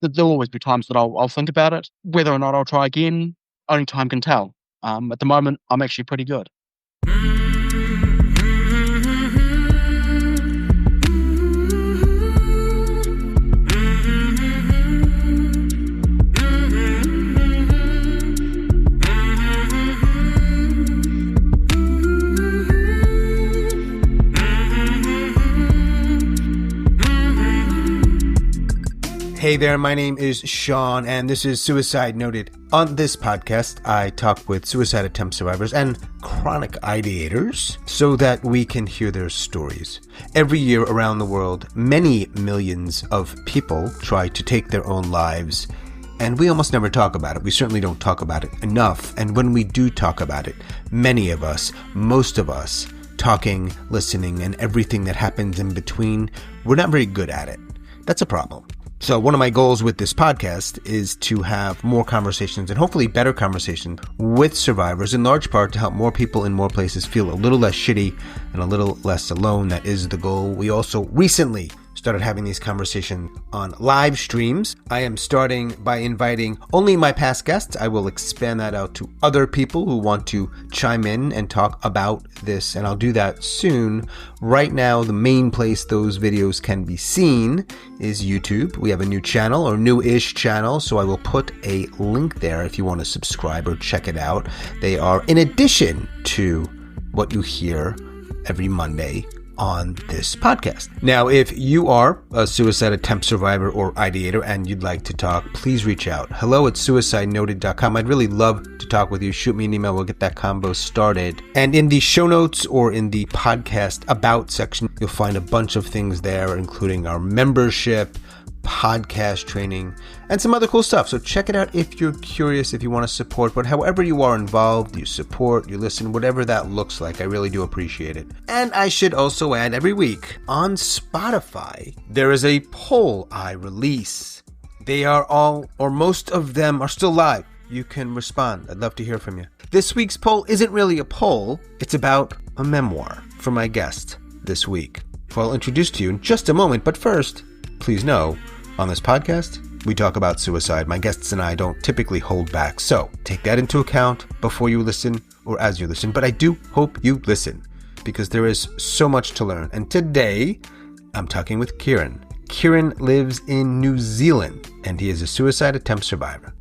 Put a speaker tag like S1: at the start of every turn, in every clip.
S1: there'll always be times that I'll think about it. Whether or not I'll try again, only time can tell. At the moment, I'm actually pretty good.
S2: Hey there, my name is Sean, and this is Suicide Noted. On this podcast, I talk with suicide attempt survivors and chronic ideators so that we can hear their stories. Every year around the world, many millions of people try to take their own lives, and we almost never talk about it. We certainly don't talk about it enough, and when we do talk about it, many of us, most of us, talking, listening, and everything that happens in between, we're not very good at it. That's a problem. So one of my goals with this podcast is to have more conversations and hopefully better conversations with survivors, in large part to help more people in more places feel a little less shitty and a little less alone. That is the goal. We also recently started having these conversations on live streams. I am starting by inviting only my past guests. I will expand that out to other people who want to chime in and talk about this, and I'll do that soon. Right now, the main place those videos can be seen is YouTube. We have a new channel, or new-ish channel, so I will put a link there if you want to subscribe or check it out. They are in addition to what you hear every Monday on this podcast. Now, if you are a suicide attempt survivor or ideator and you'd like to talk, please reach out. hello@suicidenoted.com. I'd really love to talk with you. Shoot me an email. We'll get that combo started. And in the show notes or in the podcast about section, you'll find a bunch of things there, including our membership, podcast training, and some other cool stuff. So check it out if you're curious, if you want to support. But however you are involved, you support, you listen, whatever that looks like, I really do appreciate it. And I should also add, every week on Spotify, there is a poll I release. They are all, or most of them, are still live. You can respond. I'd love to hear from you. This week's poll isn't really a poll. It's about a memoir for my guest this week, who I'll introduce to you in just a moment. But first, please know, on this podcast, we talk about suicide. My guests and I don't typically hold back, so take that into account before you listen or as you listen. But I do hope you listen, because there is so much to learn. And today, I'm talking with Kieran. Kieran lives in New Zealand, and he is a suicide attempt survivor.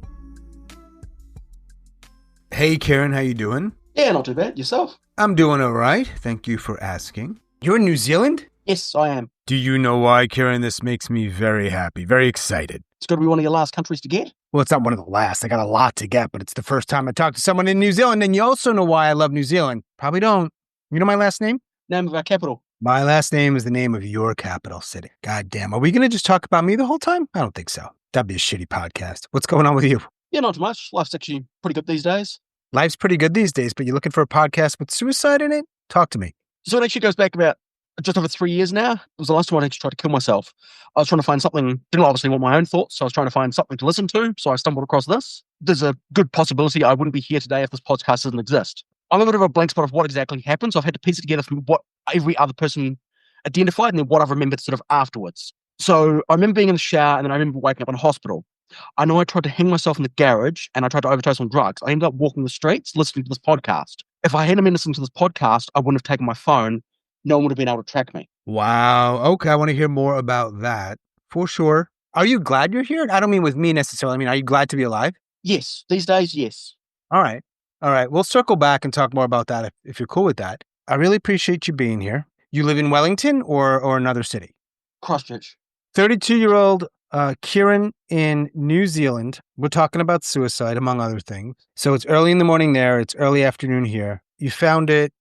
S2: Hey, Kieran, how you doing?
S1: Yeah, not too bad. Yourself?
S2: I'm doing all right. Thank you for asking. You're in New Zealand?
S1: Yes, I am.
S2: Do you know why, Kieran? This makes me very happy, very excited.
S1: It's got to be one of your last countries to get.
S2: Well, it's not one of the last. I got a lot to get, but it's the first time I talked to someone in New Zealand. And you also know why I love New Zealand. Probably don't. You know my last name?
S1: Name of our capital.
S2: My last name is the name of your capital city. God damn. Are we going to just talk about me the whole time? I don't think so. That'd be a shitty podcast. What's going on with you?
S1: Yeah, not too much. Life's actually pretty good these days.
S2: Life's pretty good these days, but you're looking for a podcast with suicide in it? Talk to me.
S1: So it actually goes back about just over 3 years now. It was the last time I actually tried to kill myself. I was trying to find something, didn't obviously want my own thoughts, so I was trying to find something to listen to, so I stumbled across this. There's a good possibility I wouldn't be here today if this podcast didn't exist. I'm a bit of a blank spot of what exactly happened, so I've had to piece it together from what every other person identified and then what I've remembered sort of afterwards. So I remember being in the shower, and then I remember waking up in a hospital. I know I tried to hang myself in the garage, and I tried to overdose on drugs. I ended up walking the streets listening to this podcast. If I hadn't been listening to this podcast, I wouldn't have taken my phone. No one would have been able to track me.
S2: Wow. Okay, I want to hear more about that. For sure. Are you glad you're here? I don't mean with me necessarily. I mean, are you glad to be alive?
S1: Yes. These days, yes.
S2: All right. We'll circle back and talk more about that if you're cool with that. I really appreciate you being here. You live in Wellington or another city?
S1: Christchurch.
S2: 32-year-old Kieran in New Zealand. We're talking about suicide, among other things. So it's early in the morning there. It's early afternoon here. You found it.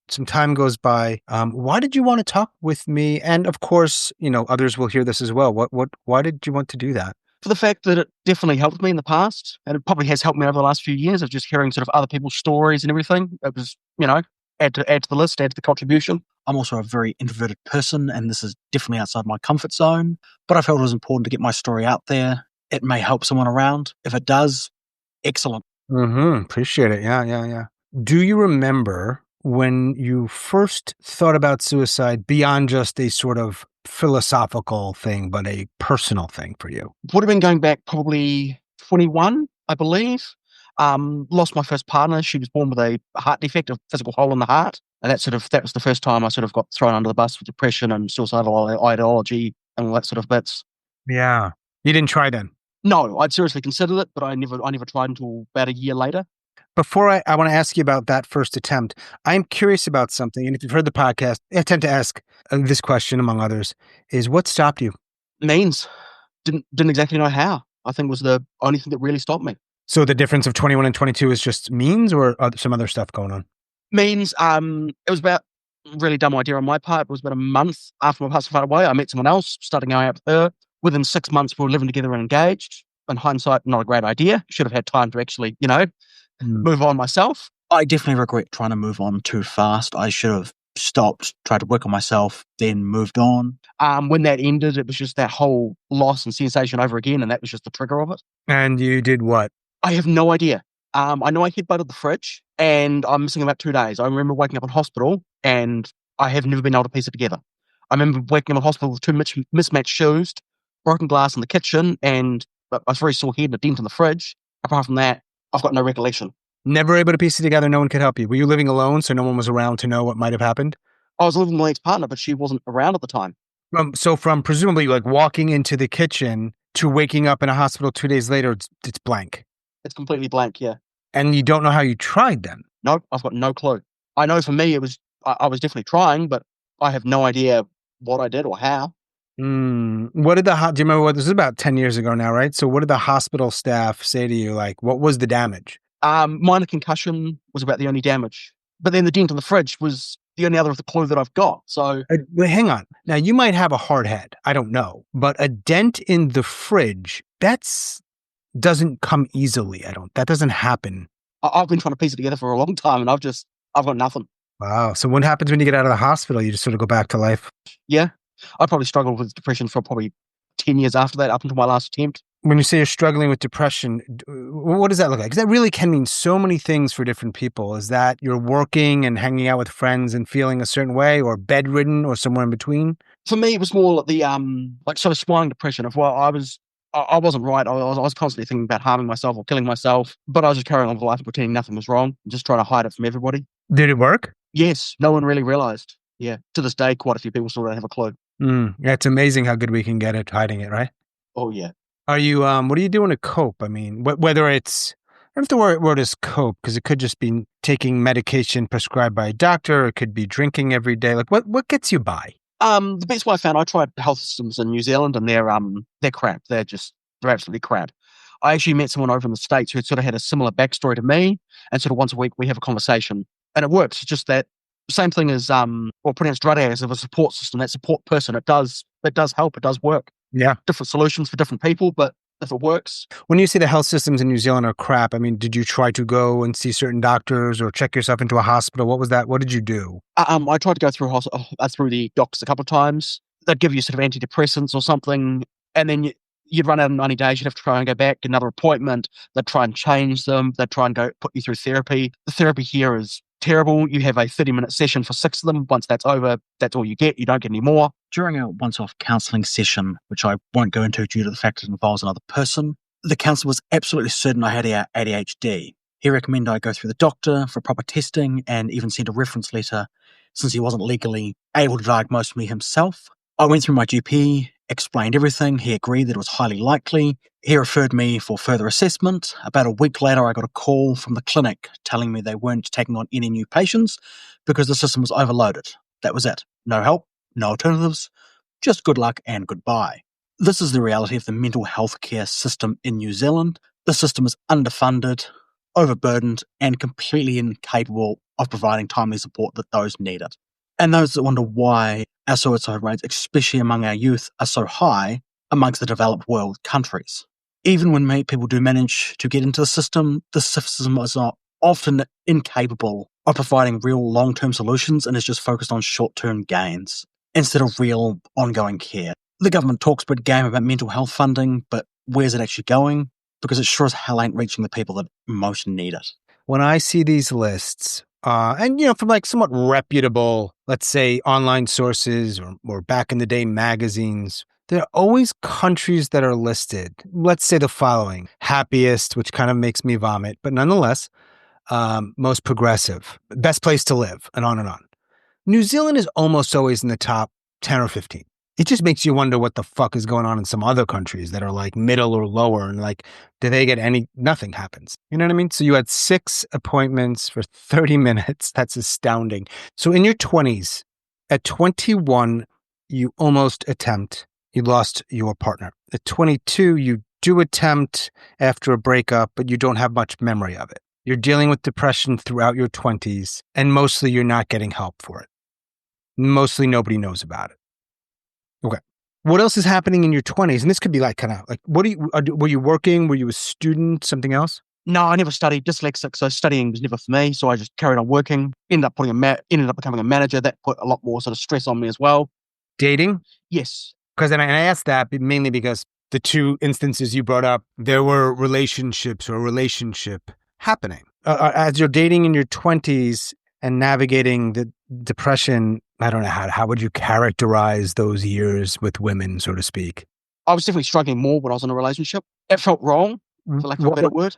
S2: Some time goes by. Why did you want to talk with me? And of course, others will hear this as well. Why did you want to do that?
S1: For the fact that it definitely helped me in the past, and it probably has helped me over the last few years of just hearing sort of other people's stories and everything. It was, add to the list, add to the contribution. I'm also a very introverted person, and this is definitely outside my comfort zone. But I felt it was important to get my story out there. It may help someone around. If it does, excellent.
S2: Appreciate it. Yeah. Do you remember when you first thought about suicide beyond just a sort of philosophical thing, but a personal thing for you?
S1: Would have been going back probably 21, I believe. Lost my first partner. She was born with a heart defect, a physical hole in the heart. And that was the first time I sort of got thrown under the bus with depression and suicidal ideology and all that sort of bits.
S2: Yeah. You didn't try then?
S1: No, I'd seriously considered it, but I never tried until about a year later.
S2: Before I want to ask you about that first attempt, I'm curious about something. And if you've heard the podcast, I tend to ask this question, among others, is what stopped you?
S1: Means didn't exactly know how. I think was the only thing that really stopped me.
S2: So the difference of 21 and 22 is just means or some other stuff going on?
S1: Means it was about really dumb idea on my part. It was about a month after my partner fell away. I met someone else, started going out with her. Within 6 months, we were living together and engaged. In hindsight, not a great idea. Should have had time to actually, move on myself. I definitely regret trying to move on too fast. I should have stopped, tried to work on myself, then moved on. When that ended, it was just that whole loss and sensation over again, and that was just the trigger of it.
S2: And you did what?
S1: I have no idea. I know I headbutted the fridge, and I'm missing about 2 days. I remember waking up in hospital, and I have never been able to piece it together. I remember waking up in hospital with two mismatched shoes, broken glass in the kitchen, and a very sore head and a dent in the fridge. Apart from that, I've got no recollection.
S2: Never able to piece it together. No one could help you. Were you living alone, so no one was around to know what might have happened?
S1: I was living with my ex-partner, but she wasn't around at the time.
S2: So from presumably like walking into the kitchen to waking up in a hospital 2 days later, it's blank.
S1: It's completely blank, yeah.
S2: And you don't know how you tried then?
S1: No, I've got no clue. I know for me, I was definitely trying, but I have no idea what I did or how.
S2: What did do you remember what, this is about 10 years ago now, right? So what did the hospital staff say to you? Like, what was the damage?
S1: Minor concussion was about the only damage. But then the dent in the fridge was the only other of the clue that I've got. So
S2: wait, hang on. Now you might have a hard head. I don't know. But a dent in the fridge, doesn't come easily. That doesn't happen.
S1: I've been trying to piece it together for a long time, and I've got nothing.
S2: Wow. So what happens when you get out of the hospital? You just sort of go back to life?
S1: Yeah. I probably struggled with depression for probably 10 years after that, up until my last attempt.
S2: When you say you're struggling with depression, what does that look like? Because that really can mean so many things for different people. Is that you're working and hanging out with friends and feeling a certain way, or bedridden, or somewhere in between?
S1: For me, it was more the like sort of spiraling depression of, well, I wasn't right. I was constantly thinking about harming myself or killing myself, but I was just carrying on with life and pretending nothing was wrong, and just trying to hide it from everybody.
S2: Did it work?
S1: Yes. No one really realized. Yeah. To this day, quite a few people still don't have a clue.
S2: Yeah, it's amazing how good we can get at hiding it, right?
S1: Oh, yeah.
S2: Are you, what are you doing to cope? I mean, whether it's, I don't know if the word is cope, because it could just be taking medication prescribed by a doctor, or it could be drinking every day. Like, what gets you by?
S1: The best way I found, I tried health systems in New Zealand, and they're crap. They're absolutely crap. I actually met someone over in the States who sort of had a similar backstory to me, and sort of once a week we have a conversation, and it works. It's just that same thing as, pronounced drug addicts of a support system, that support person, it does help, it does work.
S2: Yeah.
S1: Different solutions for different people, but if it works.
S2: When you say the health systems in New Zealand are crap, I mean, did you try to go and see certain doctors or check yourself into a hospital? What was that? What did you do?
S1: I tried to go through the doctors a couple of times. They'd give you sort of antidepressants or something, and then you'd run out in 90 days. You'd have to try and go back, get another appointment. They'd try and change them. They'd try and put you through therapy. The therapy here is terrible. You have a 30-minute session for 6 of them. Once that's over, that's all you get. You don't get any more. During a once-off counselling session, which I won't go into due to the fact it involves another person, the counsellor was absolutely certain I had ADHD. He recommended I go through the doctor for proper testing and even sent a reference letter since he wasn't legally able to diagnose me himself. I went through my GP, explained everything. He agreed that it was highly likely. He referred me for further assessment. About a week later, I got a call from the clinic telling me they weren't taking on any new patients because the system was overloaded. That was it. No help, no alternatives, just good luck and goodbye. This is the reality of the mental health care system in New Zealand. The system is underfunded, overburdened, and completely incapable of providing timely support that those need it. And those that wonder why our suicide rates, especially among our youth, are so high amongst the developed world countries. Even when people do manage to get into the system is not often incapable of providing real long-term solutions and is just focused on short-term gains instead of real ongoing care. The government talks a big game about mental health funding, but where's it actually going? Because it sure as hell ain't reaching the people that most need it.
S2: When I see these lists and from like somewhat reputable, let's say, online sources or back in the day magazines, there are always countries that are listed. Let's say the following: happiest, which kind of makes me vomit, but nonetheless, most progressive, best place to live, and on and on. New Zealand is almost always in the top 10 or 15. It just makes you wonder what the fuck is going on in some other countries that are like middle or lower. And like, do they get nothing happens. You know what I mean? So you had 6 appointments for 30 minutes. That's astounding. So in your 20s, at 21, you almost attempt, you lost your partner. At 22, you do attempt after a breakup, but you don't have much memory of it. You're dealing with depression throughout your 20s, and mostly you're not getting help for it. Mostly nobody knows about it. Okay. What else is happening in your 20s? And this could be like kind of like, were you working? Were you a student? Something else?
S1: No, I never studied. Dyslexic, so studying was never for me. So I just carried on working. Ended up becoming a manager. That put a lot more sort of stress on me as well.
S2: Dating?
S1: Yes.
S2: Because and I asked that mainly because the 2 instances you brought up, there were relationships or a relationship happening. As you're dating in your 20s and navigating the depression, I don't know, how would you characterize those years with women, so to speak?
S1: I was definitely struggling more when I was in a relationship. It felt wrong, for lack of a better word.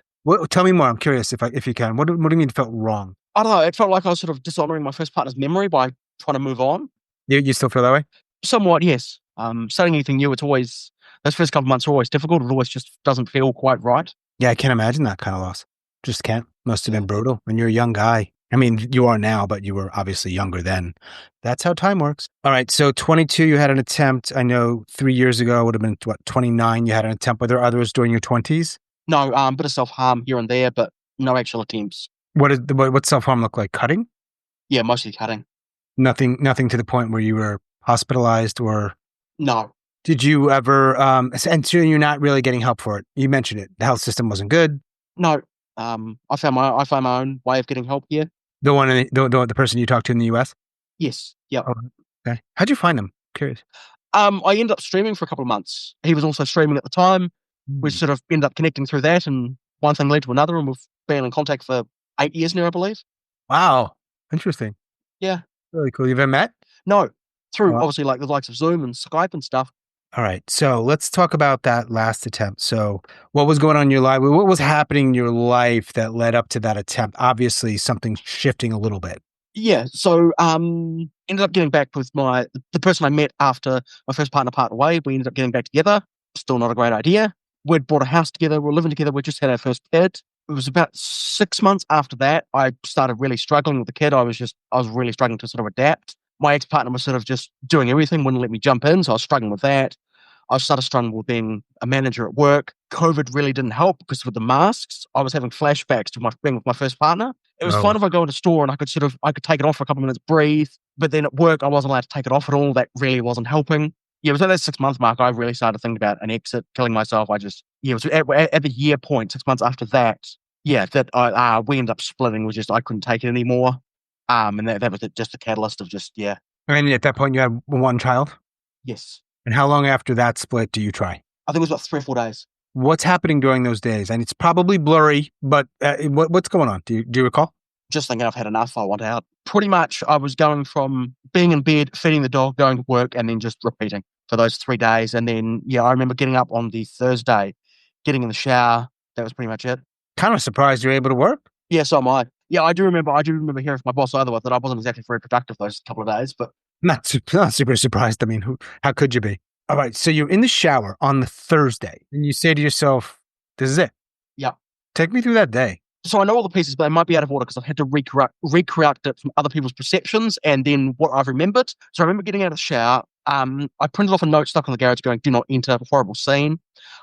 S2: Tell me more. I'm curious if you can. What do you mean it felt wrong?
S1: I don't know. It felt like I was sort of dishonoring my first partner's memory by trying to move on.
S2: You still feel that way?
S1: Somewhat, yes. Starting anything new, it's always, those first couple of months are always difficult. It always just doesn't feel quite right.
S2: Yeah, I can't imagine that kind of loss. Just can't. Must have been brutal. When you're a young guy. I mean, you are now, but you were obviously younger then. That's how time works. All right. So 22, you had an attempt. I know 3 years ago, it would have been, 29, you had an attempt. Were there others during your 20s?
S1: No, bit of self-harm here and there, but no actual attempts.
S2: What self-harm look like? Cutting?
S1: Yeah, mostly cutting.
S2: Nothing to the point where you were hospitalized or?
S1: No.
S2: Did you ever, and so you're not really getting help for it. You mentioned it. The health system wasn't good.
S1: No. I found my own way of getting help here.
S2: The one, the person you talked to in the US?
S1: Yes. Yep.
S2: Oh, okay. How'd you find him? Curious.
S1: I ended up streaming for a couple of months. He was also streaming at the time. We sort of ended up connecting through that, and one thing led to another, and we've been in contact for 8 years now, I believe.
S2: Wow. Interesting.
S1: Yeah.
S2: Really cool. You've ever met?
S1: No. Through obviously like the likes of Zoom and Skype and stuff.
S2: All right. So let's talk about that last attempt. So what was going on in your life? What was happening in your life that led up to that attempt? Obviously, something's shifting a little bit.
S1: Yeah. So ended up getting back with the person I met after my first partner parted away. We ended up getting back together. Still not a great idea. We'd bought a house together. We were living together. We just had our first kid. It was about 6 months after that, I started really struggling with the kid. I was really struggling to sort of adapt. My ex-partner was sort of just doing everything, wouldn't let me jump in, so I was struggling with that. I started struggling with being a manager at work. COVID really didn't help because with the masks, I was having flashbacks to being with my first partner. It was fun if I go in a store and I could take it off for a couple of minutes, breathe. But then at work, I wasn't allowed to take it off at all. That really wasn't helping. Yeah, it was at that 6 month mark, I really started thinking about an exit, killing myself. It was at the year point, 6 months after that. Yeah, that we ended up splitting. Was just I couldn't take it anymore. And that was just the catalyst of just, yeah.
S2: And at that point, you had one child?
S1: Yes.
S2: And how long after that split do you try?
S1: I think it was about 3 or 4 days.
S2: What's happening during those days? And it's probably blurry, but what's going on? Do you recall?
S1: Just thinking I've had enough. I want out. Pretty much, I was going from being in bed, feeding the dog, going to work, and then just repeating for those 3 days. And then, yeah, I remember getting up on the Thursday, getting in the shower. That was pretty much it.
S2: Kind of surprised you're able to work.
S1: Yeah, so am I. Yeah, I do remember hearing from my boss either way that I wasn't exactly very productive those couple of days, but
S2: not super surprised. I mean, how could you be? All right, so you're in the shower on the Thursday, and you say to yourself, "This is it."
S1: Yeah.
S2: Take me through that day.
S1: So I know all the pieces, but they might be out of order because I've had to recreate it from other people's perceptions and then what I've remembered. So I remember getting out of the shower. I printed off a note stuck on the garage going, "Do not enter, horrible scene."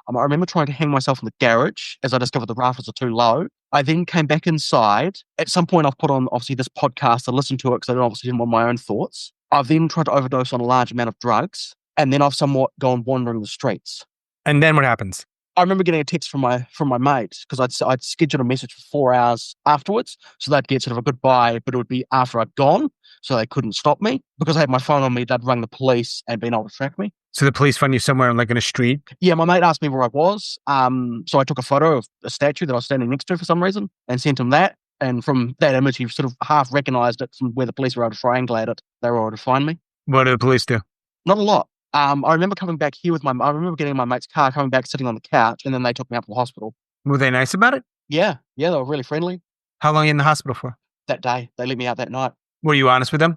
S1: I remember trying to hang myself in the garage as I discovered the rafters are too low. I then came back inside. At some point, I've put on, obviously, this podcast to listen to it because I obviously didn't want my own thoughts. I've then tried to overdose on a large amount of drugs, and then I've somewhat gone wandering the streets.
S2: And then what happens?
S1: I remember getting a text from my mate because I'd scheduled a message for 4 hours afterwards, so they'd get sort of a goodbye, but it would be after I'd gone, so they couldn't stop me because I had my phone on me. They'd rung the police and been able to track me.
S2: So the police found you somewhere like in a street?
S1: Yeah, my mate asked me where I was, so I took a photo of a statue that I was standing next to for some reason and sent him that. And from that image, he sort of half recognized it from where the police were able to triangulate it. They were able to find me.
S2: What did the police do?
S1: Not a lot. I remember coming back here I remember getting in my mate's car, coming back, sitting on the couch, and then they took me up to the hospital.
S2: Were they nice about it?
S1: Yeah, they were really friendly.
S2: How long are you in the hospital for?
S1: That day, they let me out that night.
S2: Were you honest with them?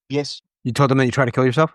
S1: Yes.
S2: You told them that you tried to kill yourself?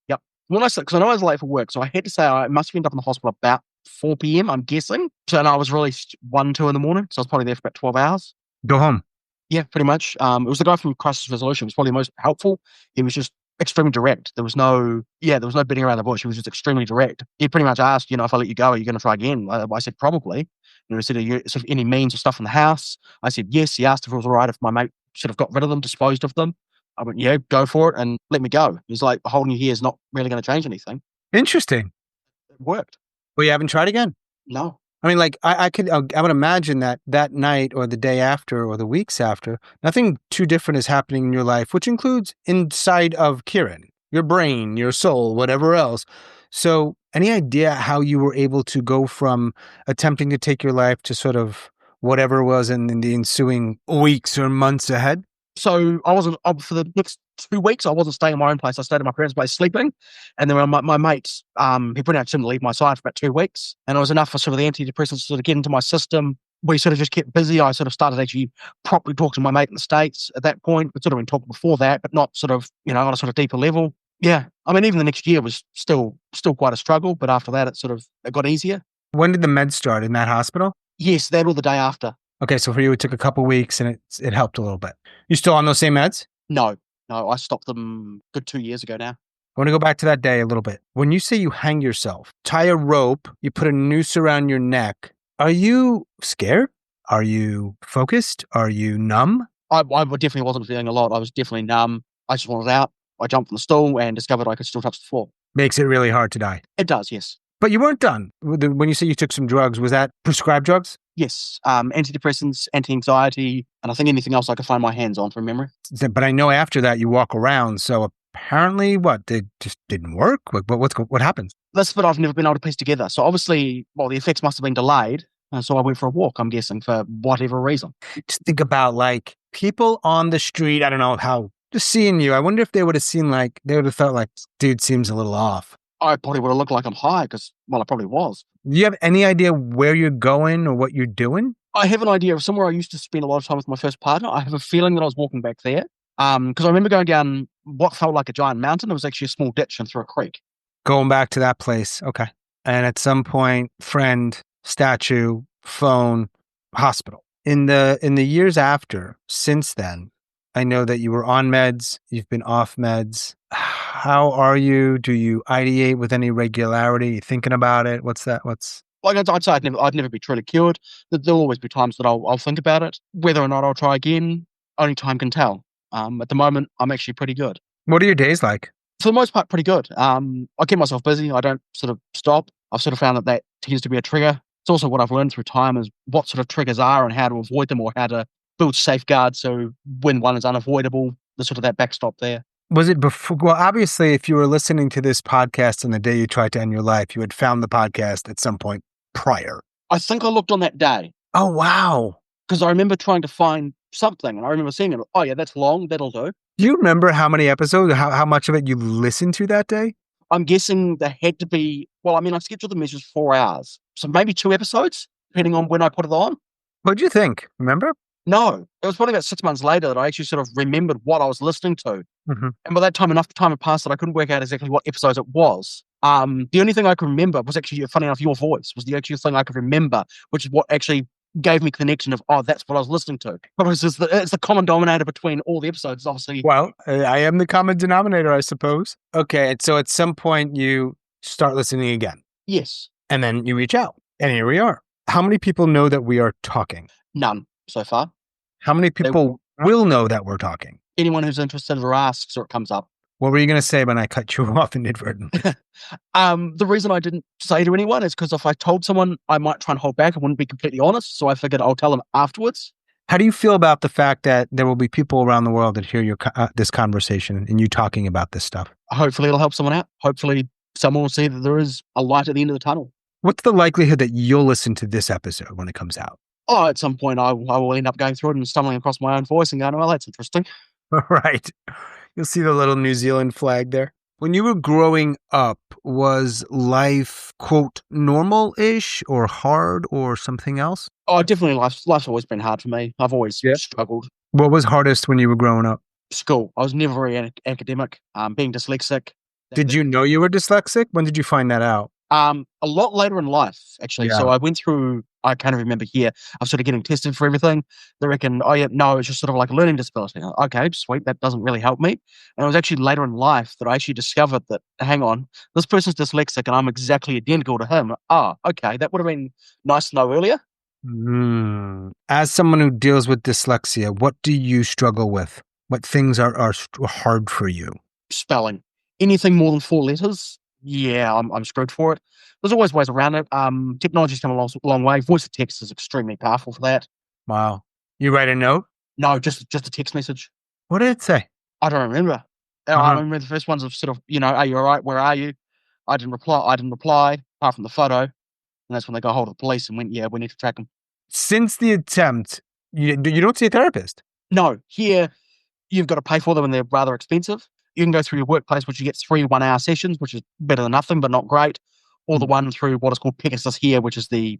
S1: Yep. Because I know I was late for work, so I had to say I must have ended up in the hospital about 4 p.m., I'm guessing. So I was released 1, 2 in the morning, so I was probably there for about 12 hours.
S2: Go home.
S1: Yeah, pretty much. It was the guy from Crisis Resolution. It was probably the most helpful. He was just extremely direct. There was no beating around the bush. He was just extremely direct. He pretty much asked, if I let you go, are you going to try again? I said, probably. He said, are you sort of any means or stuff in the house? I said, yes. He asked if it was all right if my mate sort of got rid of them, disposed of them. I went, yeah, go for it and let me go. He's like, holding you here is not really going to change anything.
S2: Interesting.
S1: It worked.
S2: Well, you haven't tried again?
S1: No.
S2: I mean, like, I would imagine that night or the day after or the weeks after, nothing too different is happening in your life, which includes inside of Kieran, your brain, your soul, whatever else. So any idea how you were able to go from attempting to take your life to sort of whatever was in the ensuing weeks or months ahead?
S1: So I wasn't, for the next 2 weeks, I wasn't staying in my own place. I stayed at my parents' place sleeping. And then my mates, he pretty much didn't leave my side for about 2 weeks. And it was enough for sort of the antidepressants to sort of get into my system. We sort of just kept busy. I sort of started actually properly talking to my mate in the States at that point. We'd sort of been talking before that, but not sort of, on a sort of deeper level. Yeah. I mean, even the next year was still quite a struggle. But after that, it got easier.
S2: When did the meds start? In that hospital?
S1: Yes, that or the day after.
S2: Okay, so for you, it took a couple of weeks and it helped a little bit. You still on those same meds?
S1: No, I stopped them good 2 years ago now.
S2: I want to go back to that day a little bit. When you say you hang yourself, tie a rope, you put a noose around your neck, are you scared? Are you focused? Are you numb?
S1: I definitely wasn't feeling a lot. I was definitely numb. I just wanted out. I jumped from the stool and discovered I could still touch the floor.
S2: Makes it really hard to die.
S1: It does, yes.
S2: But you weren't done. When you say you took some drugs, was that prescribed drugs?
S1: Yes. Antidepressants, anti-anxiety, and I think anything else I could find my hands on from memory.
S2: But I know after that you walk around. So apparently they just didn't work? What happens?
S1: That's what I've never been able to piece together. So obviously, the effects must have been delayed. So I went for a walk, I'm guessing, for whatever reason.
S2: Just think about like people on the street. I don't know how, just seeing you. I wonder if they would have felt like, dude seems a little off.
S1: I probably would have looked like I'm high because, I probably was.
S2: Do you have any idea where you're going or what you're doing?
S1: I have an idea of somewhere I used to spend a lot of time with my first partner. I have a feeling that I was walking back there because I remember going down what felt like a giant mountain. It was actually a small ditch and through a creek.
S2: Going back to that place. Okay. And at some point, friend, statue, phone, hospital. In the years after, since then, I know that you were on meds, you've been off meds. How are you? Do you ideate with any regularity? You thinking about it? What's that?
S1: Like I'd say I'd never be truly cured. There'll always be times that I'll think about it. Whether or not I'll try again, only time can tell. At the moment, I'm actually pretty good.
S2: What are your days like?
S1: For the most part, pretty good. I keep myself busy. I don't sort of stop. I've sort of found that tends to be a trigger. It's also what I've learned through time is what sort of triggers are and how to avoid them or how to build safeguards. So when one is unavoidable, there's sort of that backstop there.
S2: Was it before? Well, obviously, if you were listening to this podcast on the day you tried to end your life, you had found the podcast at some point prior.
S1: I think I looked on that day.
S2: Oh, wow.
S1: Because I remember trying to find something and I remember seeing it. Oh, yeah, that's long. That'll do.
S2: Do you remember how many episodes, how much of it you listened to that day?
S1: I'm guessing there had to be, I scheduled the measures 4 hours. So maybe 2 episodes, depending on when I put it on.
S2: What'd you think? Remember?
S1: No, it was probably about 6 months later that I actually sort of remembered what I was listening to.
S2: Mm-hmm.
S1: And by that time, enough time had passed that I couldn't work out exactly what episodes it was. The only thing I could remember was actually, funny enough, your voice was the actual thing I could remember, which is what actually gave me connection of, that's what I was listening to. But it's the common denominator between all the episodes, obviously.
S2: Well, I am the common denominator, I suppose. Okay, and so at some point you start listening again.
S1: Yes.
S2: And then you reach out, and here we are. How many people know that we are talking?
S1: None so far.
S2: How many people will know that we're talking?
S1: Anyone who's interested or asks or it comes up.
S2: What were you going to say when I cut you off inadvertently?
S1: The reason I didn't say to anyone is because if I told someone, I might try and hold back. I wouldn't be completely honest. So I figured I'll tell them afterwards.
S2: How do you feel about the fact that there will be people around the world that hear this conversation and you talking about this stuff?
S1: Hopefully it'll help someone out. Hopefully someone will see that there is a light at the end of the tunnel.
S2: What's the likelihood that you'll listen to this episode when it comes out?
S1: Oh, at some point I will end up going through it and stumbling across my own voice and going, well, that's interesting.
S2: Right. You'll see the little New Zealand flag there. When you were growing up, was life, quote, normal-ish or hard or something else?
S1: Oh, definitely life's always been hard for me. I've always
S2: Yeah.
S1: struggled.
S2: What was hardest when you were growing up?
S1: School. I was never very academic. Being dyslexic.
S2: Did you know you were dyslexic? When did you find that out?
S1: A lot later in life, actually. So
S2: Yeah.
S1: I went through, I kind of remember here, I was sort of getting tested for everything. They reckon, oh, yeah, no, it's just sort of like a learning disability. Okay, sweet. That doesn't really help me. And it was actually later in life that I actually discovered that, hang on, this person's dyslexic and I'm exactly identical to him. Ah, okay. That would have been nice to know earlier.
S2: As someone who deals with dyslexia, what do you struggle with? What things are hard for you?
S1: Spelling. Anything more than 4 letters, yeah, I'm screwed for it. There's always ways around it. Technology's come a long way. Voice to text is extremely powerful for that.
S2: Wow. You write a note?
S1: No, just a text message.
S2: What did it say?
S1: I don't remember. I
S2: Uh-huh.
S1: remember the first ones of sort of, are you all right? Where are you? I didn't reply, apart from the photo. And that's when they got hold of the police and went, yeah, we need to track him.
S2: Since the attempt, you don't see a therapist.
S1: No, here, you've got to pay for them and they're rather expensive. You can go through your workplace, which you get 3 1 hour sessions, which is better than nothing, but not great. Or the one through what is called Pegasus here, which is the,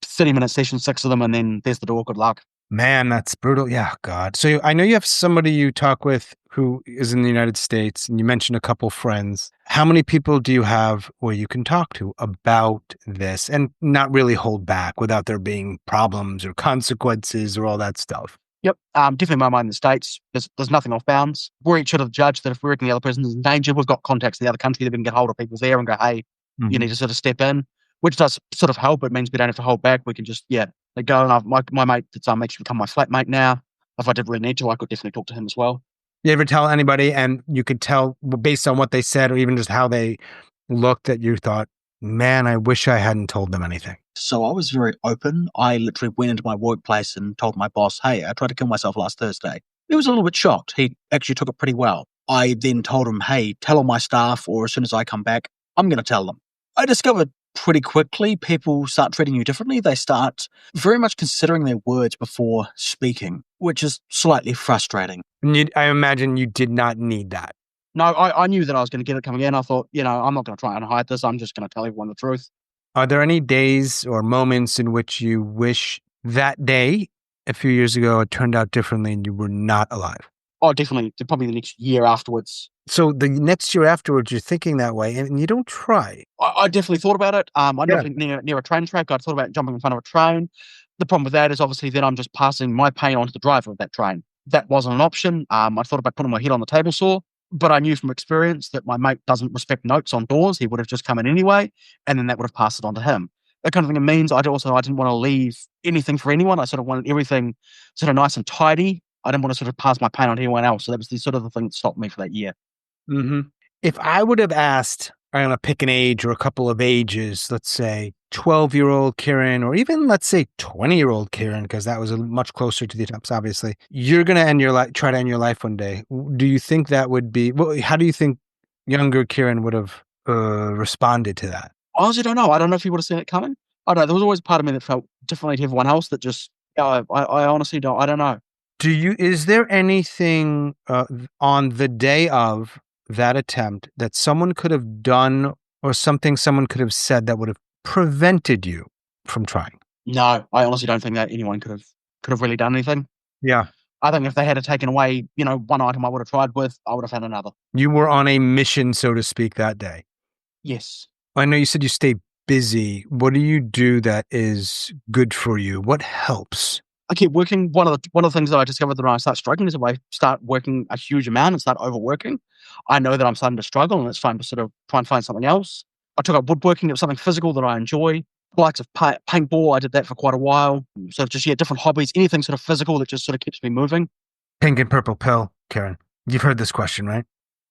S1: 30-minute session, 6 of them, and then there's the door. Good luck.
S2: Man, that's brutal. Yeah, God. So I know you have somebody you talk with who is in the United States, and you mentioned a couple friends. How many people do you have where you can talk to about this and not really hold back without there being problems or consequences or all that stuff?
S1: Yep. Definitely my mind in the States. There's nothing off bounds. We're each sort of judge that if we reckon the other person is in danger, we've got contacts in the other country that we can get hold of people there and go, hey, you need to sort of step in, which does sort of help. It means we don't have to hold back. We can just, they go. And my mate that's actually become my flatmate now. If I did really need to, I could definitely talk to him as well.
S2: You ever tell anybody and you could tell based on what they said or even just how they looked that you thought, man, I wish I hadn't told them anything?
S1: So I was very open. I literally went into my workplace and told my boss, hey, I tried to kill myself last Thursday. He was a little bit shocked. He actually took it pretty well. I then told him, hey, tell all my staff, or as soon as I come back, I'm going to tell them. I discovered pretty quickly people start treating you differently. They start very much considering their words before speaking, which is slightly frustrating.
S2: I imagine you did not need that.
S1: No, I knew that I was going to get it coming in. I thought, I'm not going to try and hide this. I'm just going to tell everyone the truth.
S2: Are there any days or moments in which you wish that day a few years ago it turned out differently and you were not alive?
S1: Oh, definitely. Probably the next year afterwards.
S2: So the next year afterwards, you're thinking that way and you don't try.
S1: I definitely thought about it. I definitely near a train track. I thought about jumping in front of a train. The problem with that is obviously then I'm just passing my pain on to the driver of that train. That wasn't an option. I thought about putting my head on the table saw, but I knew from experience that my mate doesn't respect notes on doors. He would have just come in anyway, and then that would have passed it on to him. That kind of thing. It means I didn't want to leave anything for anyone. I sort of wanted everything sort of nice and tidy. I didn't want to sort of pass my pain on to anyone else. So that was the sort of the thing that stopped me for that year.
S2: Mm-hmm. If I would have asked, I'm going to pick an age or a couple of ages, let's say 12-year-old Kieran, or even let's say 20-year-old Kieran, because that was much closer to the attempts, obviously. You're going to end your life, try to end your life one day. Do you think that would be, how do you think younger Kieran would have responded to that?
S1: I honestly don't know. I don't know if he would have seen it coming. I don't know. There was always a part of me that felt differently to everyone else that just, I honestly don't. I don't know.
S2: Is there anything on the day of that attempt that someone could have done or something someone could have said that would have prevented you from trying?
S1: No, I honestly don't think that anyone could have really done anything.
S2: Yeah.
S1: I think if they had taken away, one item I would have tried with, I would have had another.
S2: You were on a mission, so to speak, that day.
S1: Yes.
S2: I know you said you stay busy. What do you do that is good for you? What helps?
S1: I keep working. One of the things that I discovered that when I start struggling is if I start working a huge amount and start overworking, I know that I'm starting to struggle and it's time to sort of try and find something else. I took up woodworking. It was something physical that I enjoy. The likes of paintball, I did that for quite a while. So just, different hobbies, anything sort of physical that just sort of keeps me moving.
S2: Pink and purple pill, Kieran. You've heard this question, right?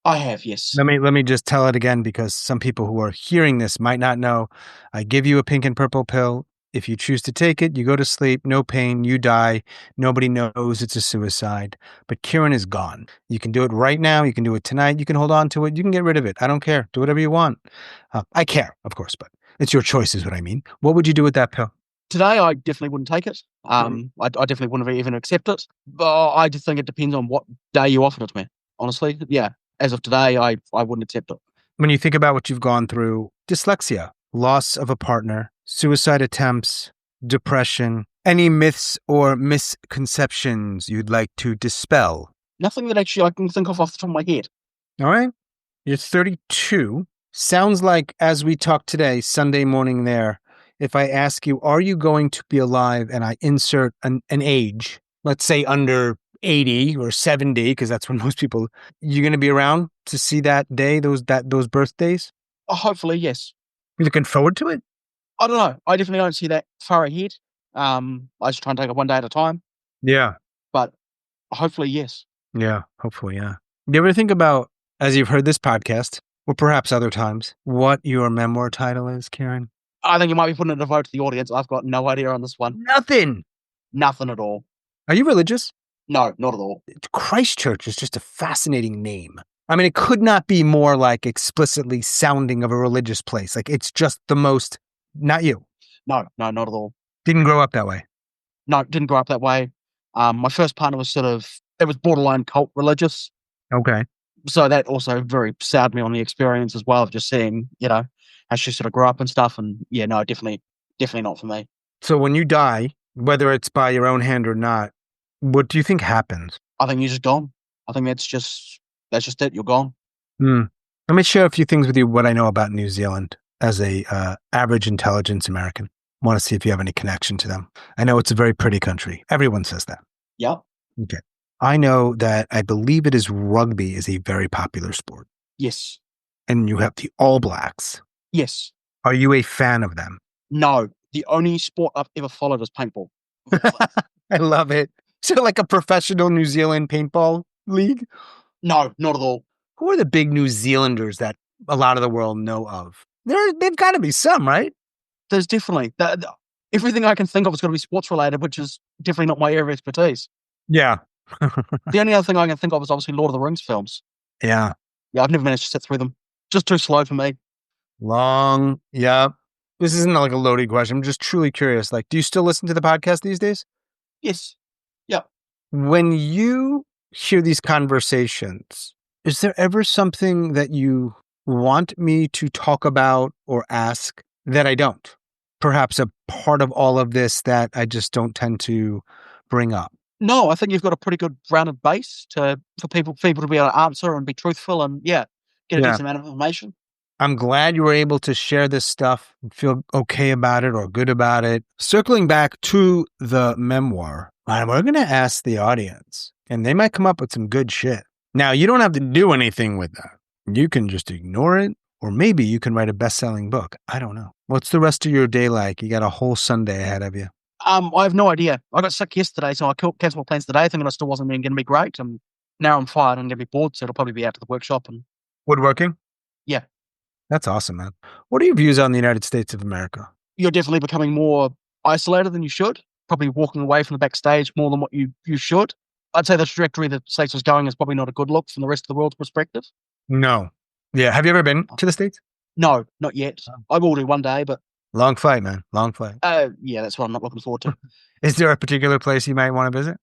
S1: I have, yes.
S2: Let me just tell it again because some people who are hearing this might not know. I give you a pink and purple pill. If you choose to take it, you go to sleep, no pain, you die. Nobody knows it's a suicide. But Kieran is gone. You can do it right now. You can do it tonight. You can hold on to it. You can get rid of it. I don't care. Do whatever you want. I care, of course, but it's your choice is what I mean. What would you do with that pill?
S1: Today, I definitely wouldn't take it. I definitely wouldn't even accept it. But I just think it depends on what day you offered it to me. Honestly, yeah. As of today, I wouldn't accept it.
S2: When you think about what you've gone through, dyslexia, loss of a partner, suicide attempts, depression, any myths or misconceptions you'd like to dispel?
S1: Nothing that actually I can think of off the top of my head.
S2: All right. You're 32. Sounds like, as we talk today, Sunday morning there, if I ask you, are you going to be alive, and I insert an age, let's say under 80 or 70, because that's when most people, you're going to be around to see that day, those birthdays?
S1: Hopefully, yes.
S2: You looking forward to it?
S1: I don't know. I definitely don't see that far ahead. I just try and take it one day at a time.
S2: Yeah.
S1: But hopefully, yes.
S2: Yeah. Hopefully, yeah. Do you ever think about, as you've heard this podcast, or perhaps other times, what your memoir title is, Kieran?
S1: I think you might be putting it a vote to the audience. I've got no idea on this one.
S2: Nothing.
S1: Nothing at all.
S2: Are you religious?
S1: No, not at all.
S2: Christchurch is just a fascinating name. I mean, it could not be more like explicitly sounding of a religious place. Like, it's just the most, not you.
S1: No, not at all.
S2: Didn't grow up that way.
S1: No, didn't grow up that way. My first partner was it was borderline cult religious.
S2: Okay.
S1: So that also very soured me on the experience as well of just seeing, how she sort of grew up and stuff. And yeah, no, definitely not for me.
S2: So when you die, whether it's by your own hand or not, what do you think happens?
S1: I think you're just gone. I think that's just it. You're gone.
S2: Let me share a few things with you, what I know about New Zealand as a average intelligence American. Want to see if you have any connection to them. I know it's a very pretty country. Everyone says that.
S1: Yeah.
S2: Okay. I know that I believe it is rugby is a very popular sport.
S1: Yes.
S2: And you have the All Blacks.
S1: Yes.
S2: Are you a fan of them?
S1: No. The only sport I've ever followed is paintball.
S2: I love it. So like a professional New Zealand paintball league?
S1: No, not at all.
S2: Who are the big New Zealanders that a lot of the world know of? They've got to be some, right?
S1: There's definitely everything I can think of is going to be sports related, which is definitely not my area of expertise.
S2: Yeah.
S1: The only other thing I can think of is obviously Lord of the Rings films.
S2: Yeah.
S1: Yeah, I've never managed to sit through them. Just too slow for me.
S2: Long. Yeah. This isn't like a loaded question. I'm just truly curious. Like, do you still listen to the podcast these days?
S1: Yes. Yeah.
S2: When you hear these conversations, is there ever something that you want me to talk about or ask that I don't? Perhaps a part of all of this that I just don't tend to bring up?
S1: No, I think you've got a pretty good rounded base for people to be able to answer and be truthful and get a decent amount of information.
S2: I'm glad you were able to share this stuff and feel okay about it or good about it. Circling back to the memoir, we're going to ask the audience, and they might come up with some good shit. Now, you don't have to do anything with that. You can just ignore it, or maybe you can write a best-selling book. I don't know. What's the rest of your day like? You got a whole Sunday ahead of you.
S1: I have no idea. I got sick yesterday, so I canceled my plans today, thinking I still wasn't going to be great. And now I'm fired and going to be bored, so it'll probably be out to the workshop. And
S2: Woodworking?
S1: Yeah.
S2: That's awesome, man. What are your views on the United States of America?
S1: You're definitely becoming more isolated than you should. Probably walking away from the backstage more than what you should. I'd say the trajectory the States is going is probably not a good look from the rest of the world's perspective.
S2: No. Yeah. Have you ever been to the States?
S1: No, not yet. I will do one day, but
S2: long flight, man. Long flight.
S1: Yeah, that's what I'm not looking forward to.
S2: Is there a particular place you might want to visit?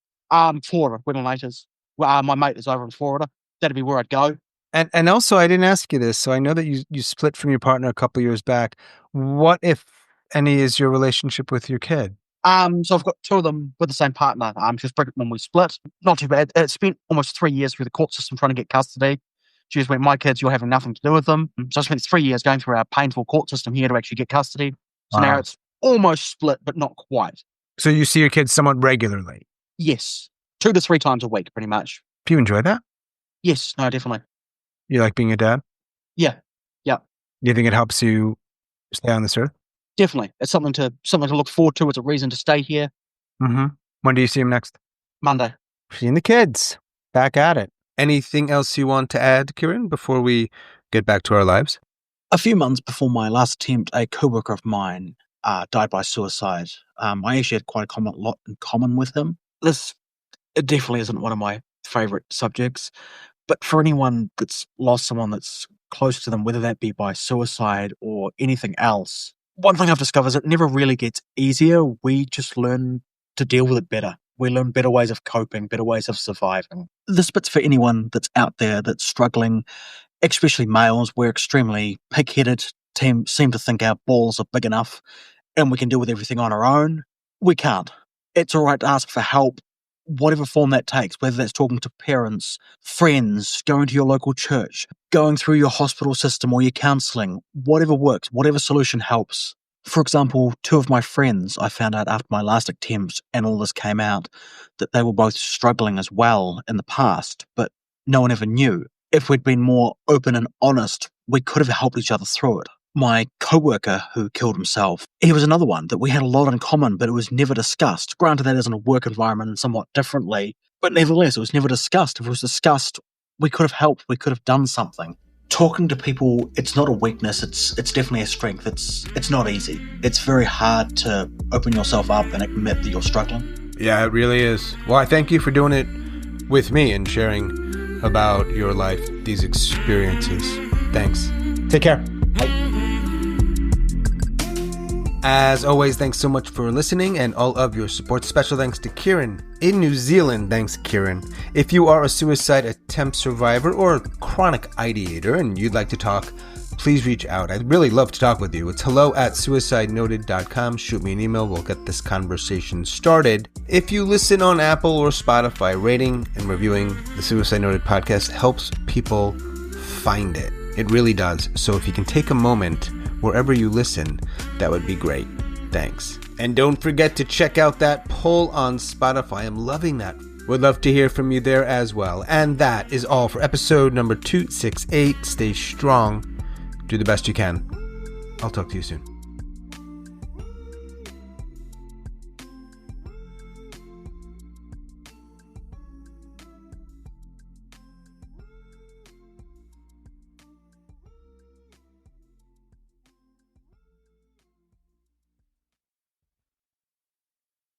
S1: Florida, where my mate is. Well, my mate is over in Florida. That'd be where I'd go.
S2: And also, I didn't ask you this, so I know that you split from your partner a couple years back. What, if any, is your relationship with your kid?
S1: So I've got two of them with the same partner. She was pregnant when we split. Not too bad. It spent almost 3 years through the court system trying to get custody. She just went, my kids, you're having nothing to do with them. So I spent 3 years going through our painful court system here to actually get custody. So now it's almost split, but not quite.
S2: So you see your kids somewhat regularly?
S1: Yes. 2 to 3 times a week, pretty much.
S2: Do you enjoy that?
S1: Yes. No, definitely.
S2: You like being a dad?
S1: Yeah. Yeah.
S2: Do you think it helps you stay on this earth?
S1: Definitely. It's something to look forward to. It's a reason to stay here.
S2: Mm-hmm. When do you see him next?
S1: Monday.
S2: Seeing the kids. Back at it. Anything else you want to add, Kieran, before we get back to our lives?
S3: A few months before my last attempt, a coworker of mine died by suicide. I actually had quite a lot in common with him. It definitely isn't one of my favorite subjects, but for anyone that's lost someone that's close to them, whether that be by suicide or anything else, One thing I've discovered is it never really gets easier. We just learn to deal with it better. We learn better ways of coping, better ways of surviving. This bit's for anyone that's out there that's struggling, especially males. We're extremely pig-headed, seem to think our balls are big enough and we can deal with everything on our own. We can't. It's all right to ask for help, whatever form that takes, whether that's talking to parents, friends, going to your local church, going through your hospital system or your counselling, whatever works, whatever solution helps. For example, 2 of my friends, I found out after my last attempt and all this came out, that they were both struggling as well in the past, but no one ever knew. If we'd been more open and honest, we could have helped each other through it. My co-worker who killed himself, he was another one that we had a lot in common, but it was never discussed. Granted, that is in a work environment and somewhat differently, but nevertheless, it was never discussed. If it was discussed, we could have helped, we could have done something. Talking to people, it's not a weakness, it's definitely a strength. It's not easy. It's very hard to open yourself up and admit that you're struggling.
S2: Yeah, it really is. Well, I thank you for doing it with me and sharing about your life, these experiences. Thanks. Take care. As always, thanks so much for listening and all of your support. Special thanks to Kieran in New Zealand. Thanks, Kieran. If you are a suicide attempt survivor or chronic ideator and you'd like to talk, please reach out. I'd really love to talk with you. It's hello@suicidenoted.com. Shoot me an email. We'll get this conversation started. If you listen on Apple or Spotify, rating and reviewing the Suicide Noted podcast helps people find it. It really does. So if you can take a moment wherever you listen, that would be great. Thanks. And don't forget to check out that poll on Spotify. I'm loving that. Would love to hear from you there as well. And that is all for episode number 268. Stay strong. Do the best you can. I'll talk to you soon.